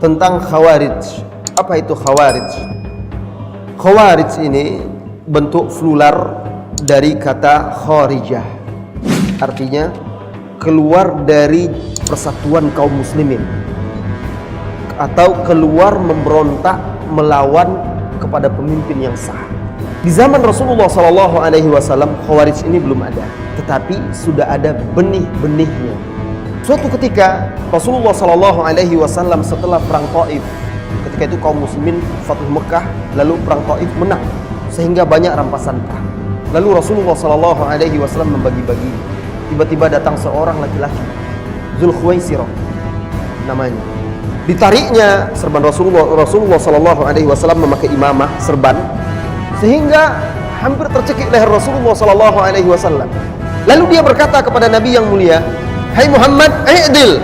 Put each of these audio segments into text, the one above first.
tentang Khawarij. Apa itu Khawarij? Khawarij ini bentuk plural dari kata kharijah, artinya keluar dari persatuan kaum muslimin atau keluar memberontak melawan kepada pemimpin yang sah. Di zaman Rasulullah SAW, Khawarij ini belum ada, tetapi sudah ada benih-benihnya. Suatu ketika Rasulullah SAW setelah perang Taif, ketika itu kaum muslimin Fathu Mekah, lalu perang Taif menang sehingga banyak rampasan perang. Lalu Rasulullah SAW membagi-bagi. Tiba-tiba datang seorang laki-laki, Dzulkhuwaisirah namanya. Ditariknya serban Rasulullah SAW memakai imamah serban sehingga hampir tercekik leher Rasulullah SAW. Lalu dia berkata kepada Nabi yang mulia, "Hai Muhammad, i'dil."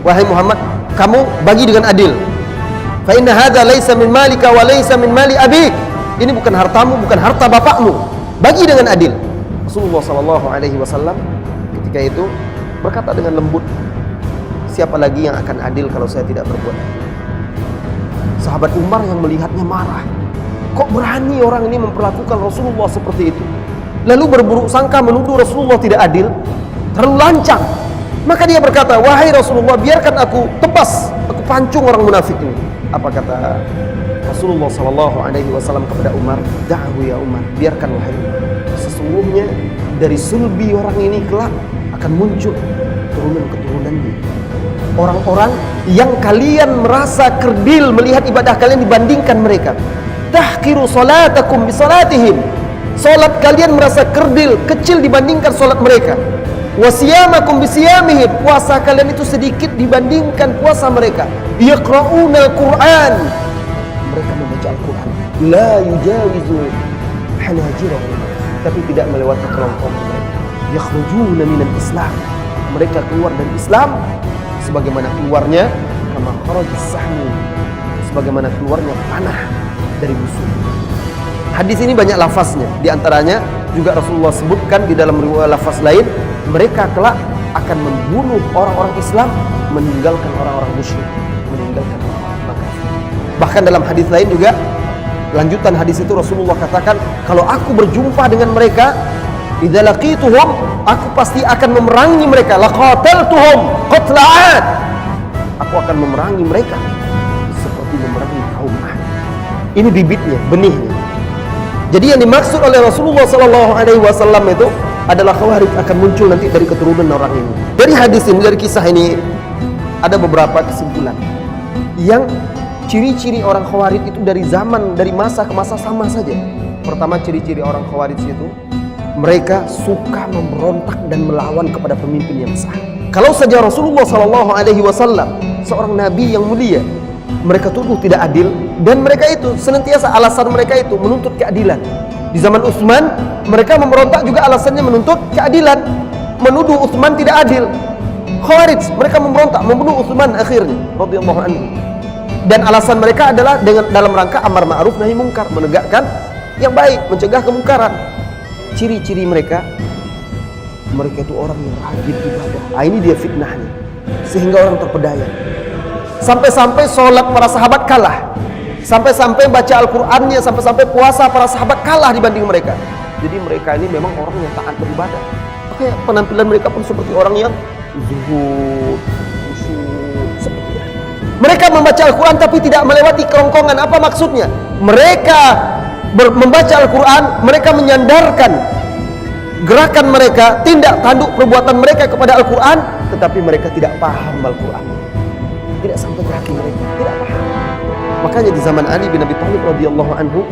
Wahai Muhammad, kamu bagi dengan adil. Fa inna hadza laisa min malika wa laisa min mali abik. Ini bukan hartamu, bukan harta bapakmu. Bagi dengan adil. Rasulullah SAW ketika itu berkata dengan lembut, "Siapa lagi yang akan adil kalau saya tidak berbuat adil?" Sahabat Umar yang melihatnya marah. Kok berani orang ini memperlakukan Rasulullah seperti itu? Lalu berburuk sangka menuduh Rasulullah tidak adil, terlalu lancang. Maka dia berkata, "Wahai Rasulullah, biarkan aku tebas, aku pancung orang munafik ini." Apa kata Rasulullah SAW kepada Umar? "Da'hu ya Umar, biarkan wahai Umar. Sesungguhnya dari sulbi orang ini kelak akan muncul keturunan-keturunannya. Orang-orang yang kalian merasa kerdil melihat ibadah kalian dibandingkan mereka. Tahqiru salatakum bi salatihim. Salat kalian merasa kerdil, kecil dibandingkan salat mereka. Wasiyamakum bisiyamihim, puasa kalian itu sedikit dibandingkan puasa mereka. Yaqra'una al-Qur'an, mereka membaca Al-Qur'an. La yujawizu hanajirahum, tapi tidak melewati kerongkongan mereka. Yakhrujuna minal Islam, mereka keluar dari Islam sebagaimana keluarnya kama kharajis sahmu, sebagaimana keluarnya panah dari musuh. Hadis ini banyak lafaznya, di antaranya juga Rasulullah sebutkan di dalam riwayat lafaz lain, mereka kelak akan membunuh orang-orang Islam, meninggalkan orang-orang musyrik, meninggalkan orang-orang kafir. Bahkan dalam hadis lain juga, lanjutan hadis itu Rasulullah katakan, kalau aku berjumpa dengan mereka, idza laqituhum, aku pasti akan memerangi mereka, laqataltuhum qatla'at, aku akan memerangi mereka seperti memerangi kaum Ad. Ini bibitnya, benihnya. Jadi yang dimaksud oleh Rasulullah SAW itu adalah Khawarij akan muncul nanti dari keturunan orang ini. Dari hadis ini, dari kisah ini, ada beberapa kesimpulan. Yang ciri-ciri orang Khawarij itu dari masa ke masa sama saja. Pertama, ciri-ciri orang Khawarij itu, mereka suka memberontak dan melawan kepada pemimpin yang sah. Kalau saja Rasulullah SAW, seorang nabi yang mulia, mereka tuduh tidak adil, dan mereka itu senantiasa alasan mereka itu menuntut keadilan. Di zaman Utsman, mereka memberontak juga alasannya menuntut keadilan, menuduh Utsman tidak adil. Khawarij, mereka memberontak, membunuh Utsman akhirnya radhiyallahu anhu. Dan alasan mereka adalah dalam rangka amar ma'ruf nahi mungkar, menegakkan yang baik, mencegah kemungkaran. Ciri-ciri mereka itu orang yang rajin ibadah. Ini dia fitnahnya, sehingga orang terpedaya. Sampai-sampai sholat para sahabat kalah, sampai-sampai baca Al-Qur'annya, sampai-sampai puasa para sahabat kalah dibanding mereka. Jadi mereka ini memang orang yang taat beribadah. Makanya penampilan mereka pun seperti orang yang zuhud, khusyuk, seperti itu. Mereka membaca Al-Qur'an tapi tidak melewati kerongkongan. Apa maksudnya? Mereka membaca Al-Qur'an, mereka menyandarkan gerakan mereka, tindak tanduk perbuatan mereka kepada Al-Qur'an, tetapi mereka tidak paham Al-Qur'an. Tidak sampai ke hati mereka, tidak paham. Makanya di zaman Ali bin Abi Thalib radhiyallahu anhu,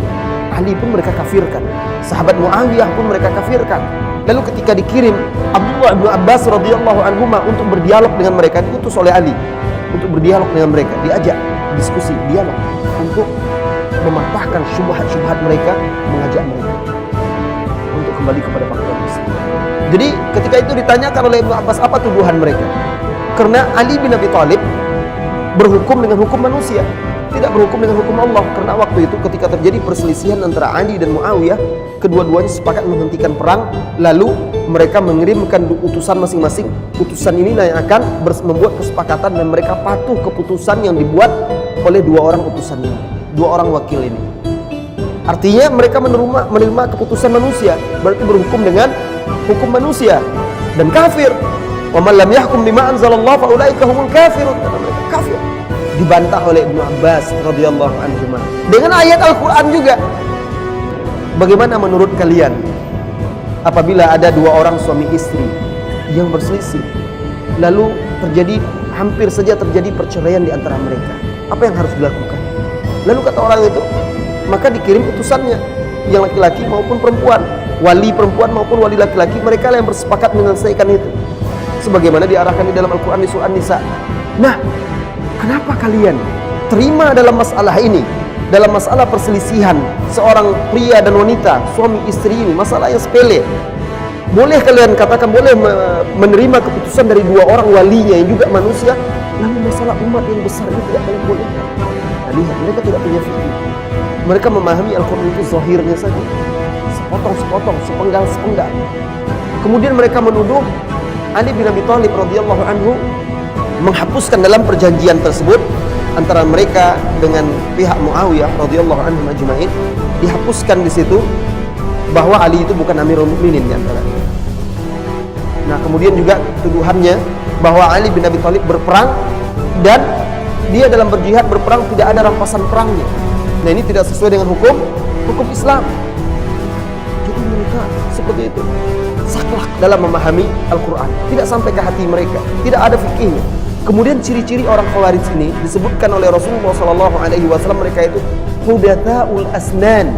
Ali pun mereka kafirkan, sahabat Muawiyah pun mereka kafirkan. Lalu ketika dikirim Abdullah bin Abbas radhiyallahu anhu untuk berdialog dengan mereka, diutus oleh Ali untuk berdialog dengan mereka, diajak diskusi, dialog untuk mematahkan syubhat-syubhat mereka, mengajak mereka untuk kembali kepada panggilan Islam. Jadi ketika itu ditanyakan oleh Ibnu Abbas, apa tuduhan mereka? Karena Ali bin Abi Thalib berhukum dengan hukum manusia, tidak berhukum dengan hukum Allah. Karena waktu itu ketika terjadi perselisihan antara Ali dan Muawiyah, kedua-duanya sepakat menghentikan perang. Lalu mereka mengirimkan utusan masing-masing. Utusan inilah yang akan membuat kesepakatan dan mereka patuh keputusan yang dibuat oleh dua orang utusannya, dua orang wakil ini. Artinya mereka menerima keputusan manusia, berarti berhukum dengan hukum manusia dan kafir. Wa man lam yahkum bima anzalallahu fa ulaika humul kafirun. Mereka kafir. Dibantah oleh Ibnu Abbas radhiyallahu anhu dengan ayat Al-Qur'an juga. Bagaimana menurut kalian apabila ada dua orang suami istri yang berselisih, lalu hampir saja terjadi perceraian di antara mereka? Apa yang harus dilakukan? Lalu kata orang itu, maka dikirim utusannya, yang laki-laki maupun perempuan, wali perempuan maupun wali laki-laki, mereka yang bersepakat menyelesaikan itu, sebagaimana diarahkan di dalam Al-Quran di surah An-Nisa. Nah, kenapa kalian terima dalam masalah ini, dalam masalah perselisihan seorang pria dan wanita, suami istri ini, masalah yang sepele? Boleh kalian katakan, boleh menerima keputusan dari dua orang walinya yang juga manusia, lalu masalah umat yang besar ini tidak boleh? Nah, lihat, mereka tidak punya fikih. Mereka memahami Al-Quran itu zahirnya saja, sepotong-sepotong, sepenggal-sepenggal. Kemudian mereka menuduh Ali bin Abi Thalib radhiyallahu anhu menghapuskan dalam perjanjian tersebut antara mereka dengan pihak Muawiyah radhiyallahu anhu majma'in, dihapuskan di situ bahwa Ali itu bukan Amirul Mukminin di antaranya. Nah, kemudian juga tuduhannya bahwa Ali bin Abi Thalib berperang dan dia dalam berjihad berperang tidak ada rampasan perangnya. Nah, ini tidak sesuai dengan hukum Islam. Jadi mereka seperti itu, saklek dalam memahami Al-Quran, tidak sampai ke hati mereka, tidak ada fikihnya. Kemudian ciri-ciri orang Khawarij ini disebutkan oleh Rasulullah SAW, mereka itu hudathaul asnan,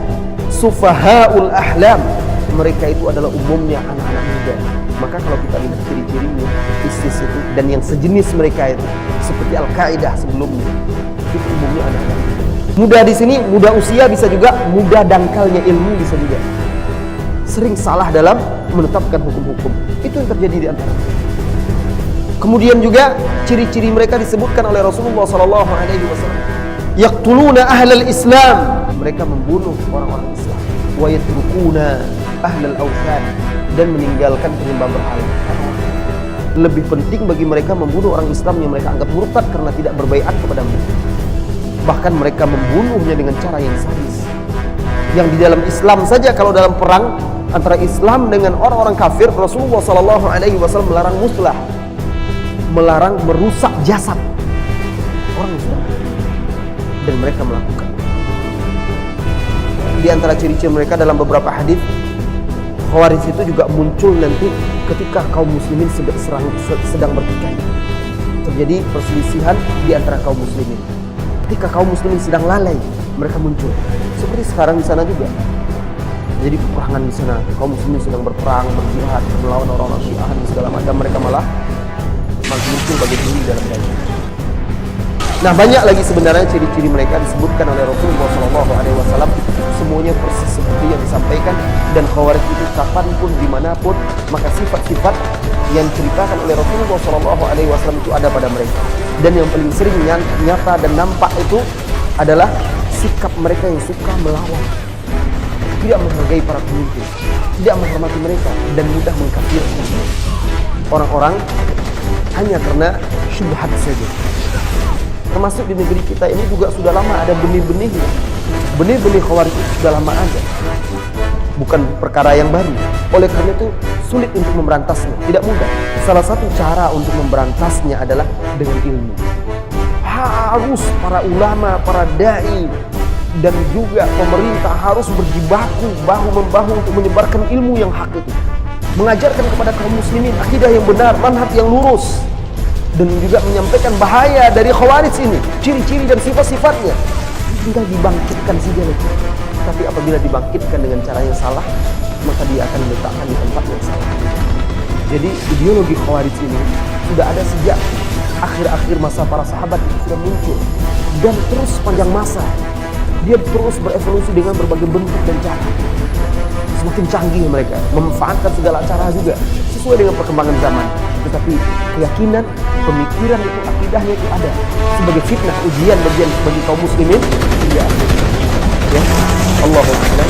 sufahaul ahlam. Mereka itu adalah umumnya anak-anak muda. Maka kalau kita lihat ciri-cirinya, ISIS itu dan yang sejenis mereka itu, seperti Al-Qaeda sebelumnya, itu umumnya anak-anak muda. Muda di sini, muda usia, bisa juga muda dangkalnya ilmu, bisa juga sering salah dalam menetapkan hukum-hukum. Itu yang terjadi di antara mereka. Kemudian juga ciri-ciri mereka disebutkan oleh Rasulullah SAW. Yaqtuluna ahlal Islam, mereka membunuh orang-orang Islam. Wa yatrukuna ahlal awthan, dan meninggalkan penyembah berhala. Lebih penting bagi mereka membunuh orang Islam yang mereka anggap murtad karena tidak berbaiat kepada mereka. Bahkan mereka membunuhnya dengan cara yang sadis. Yang di dalam Islam saja, kalau dalam perang antara Islam dengan orang-orang kafir, Rasulullah SAW melarang muslah, melarang merusak jasad orang Islam, dan mereka melakukan. Di antara ciri-ciri mereka dalam beberapa hadis, Khawarij itu juga muncul nanti ketika kaum muslimin sedang bertikai. Terjadi perselisihan di antara kaum muslimin. Ketika kaum muslimin sedang lalai, mereka muncul. Seperti sekarang di sana juga. Jadi peperangan di sana, kaum muslimin sedang berperang, berjihad, melawan orang-orang Syiah dan segala macam, mereka malah muncul bagi diri dalam daging. Nah, banyak lagi sebenarnya ciri-ciri mereka disebutkan oleh Rasulullah SAW. Semuanya persis seperti yang disampaikan, dan Khawarij itu kapanpun, dimanapun, maka sifat-sifat yang diceritakan oleh Rasulullah SAW itu ada pada mereka. Dan yang paling sering nyata dan nampak itu adalah sikap mereka yang suka melawan, tidak menghargai para pemimpin, tidak menghormati mereka, dan mudah mengkafirkan orang-orang hanya karena syubhat saja. Termasuk di negeri kita ini juga sudah lama ada benih-benihnya. Benih-benih Khawarij itu sudah lama ada, bukan perkara yang baru. Oleh karena itu sulit untuk memberantasnya, tidak mudah. Salah satu cara untuk memberantasnya adalah dengan ilmu. Harus para ulama, para dai, dan juga pemerintah harus berjibaku bahu-membahu untuk menyebarkan ilmu yang hak itu, mengajarkan kepada kaum muslimin akidah yang benar, manhaj yang lurus, dan juga menyampaikan bahaya dari Khawarij ini, ciri-ciri dan sifat-sifatnya. Tinggal dibangkitkan saja lagi. Tapi apabila dibangkitkan dengan cara yang salah, maka dia akan diletakkan di tempat yang salah. Jadi ideologi Khawarij ini sudah ada sejak akhir-akhir masa para sahabat, itu sudah muncul, dan terus sepanjang masa dia terus berevolusi dengan berbagai bentuk dan cara. Semakin canggih mereka, memanfaatkan segala cara juga sesuai dengan perkembangan zaman. Tetapi keyakinan, pemikiran itu, akidahnya itu ada sebagai fitnah, ujian bagi kaum muslimin. Ya, Allahu Akbar.